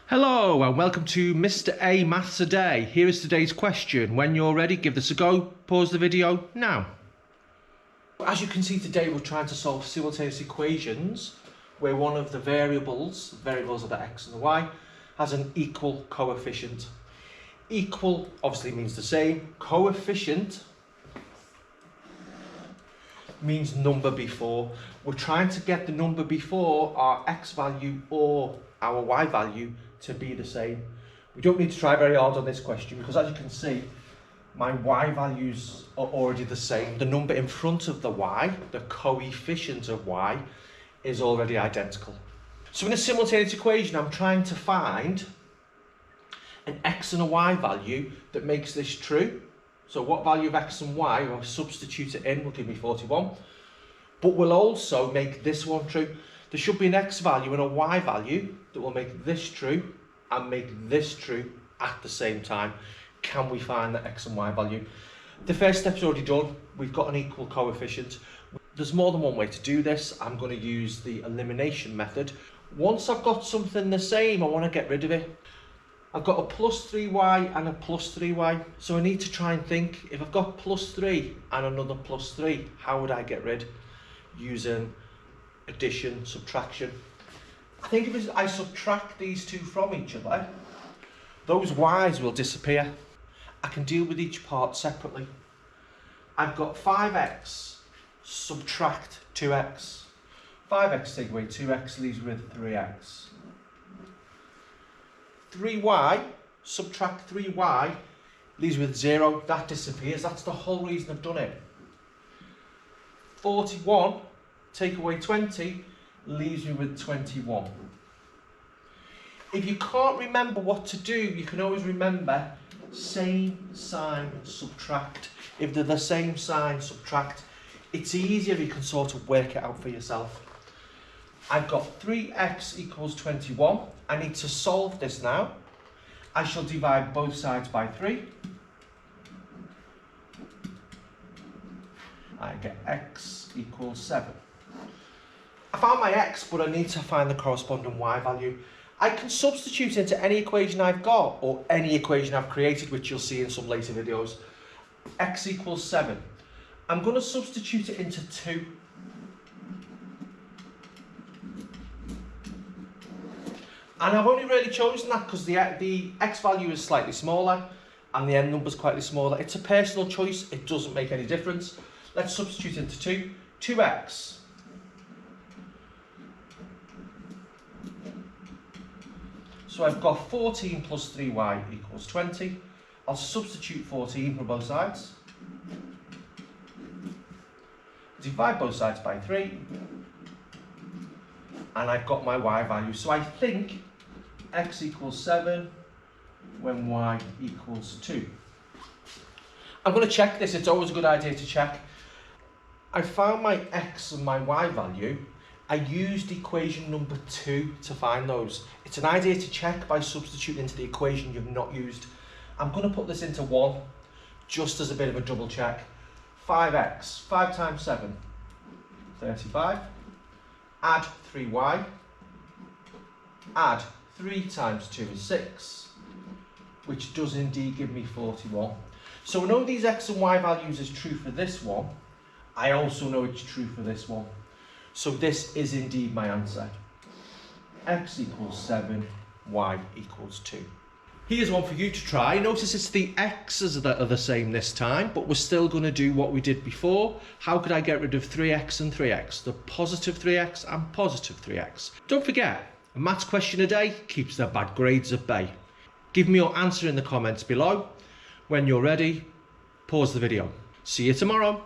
Hello and welcome to Mr. A Maths A Day. Here is today's question. When you're ready, give this a go. Pause the video now. As you can see today, we're trying to solve simultaneous equations where one of the variables are the x and the y, has an equal coefficient. Equal obviously means the same. Coefficient means number before. We're trying to get the number before our x value or our y value to be the same. We don't need to try very hard on this question because, as you can see, my y values are already the same. The number in front of the y, the coefficient of y, is already identical. So in a simultaneous equation, I'm trying to find an x and a y value that makes this true. So what value of x and y, I'll substitute it in, will give me 41. But we'll also make this one true. There should be an x value and a y value that will make this true and make this true at the same time. Can we find the x and y value? The first step's already done. We've got an equal coefficient. There's more than one way to do this. I'm going to use the elimination method. Once I've got something the same, I want to get rid of it. I've got a plus 3y and a plus 3y. So I need to try and think, if I've got plus 3 and another plus 3, how would I get rid? Using addition, subtraction. I think if I subtract these two from each other, those y's will disappear. I can deal with each part separately. I've got 5x, subtract 2x. 5x take away 2x leaves with 3x. 3y, subtract 3y, leaves with 0. That disappears. That's the whole reason I've done it. 41, take away 20, leaves me with 21. If you can't remember what to do, you can always remember same sign, subtract. If they're the same sign, subtract. It's easier, you can sort of work it out for yourself. I've got 3x equals 21. I need to solve this now. I shall divide both sides by 3. I get x equals 7. I found my x, but I need to find the corresponding y value. I can substitute into any equation I've got, or any equation I've created, which you'll see in some later videos. X equals 7. I'm going to substitute it into 2. And I've only really chosen that because the x value is slightly smaller and the n number is slightly smaller. It's a personal choice. It doesn't make any difference. Let's substitute into 2. 2x. So I've got 14 plus 3y equals 20. I'll substitute 14 for both sides. Divide both sides by 3. And I've got my y value. So I think x equals 7 when y equals 2. I'm going to check this. It's always a good idea to check. I found my x and my y value. I used equation number 2 to find those. It's an idea to check by substituting into the equation you've not used. I'm going to put this into 1 just as a bit of a double check. 5x, 5 times 7, 35. Add 3y. Add 3 times 2 is 6, which does indeed give me 41. So I know these x and y values is true for this one. I also know it's true for this one. So this is indeed my answer. X equals 7, y equals 2. Here's one for you to try. Notice it's the x's that are the same this time, but we're still going to do what we did before. How could I get rid of 3x and 3x? The positive 3x and positive 3x. Don't forget, a maths question a day keeps the bad grades at bay. Give me your answer in the comments below. When you're ready, pause the video. See you tomorrow.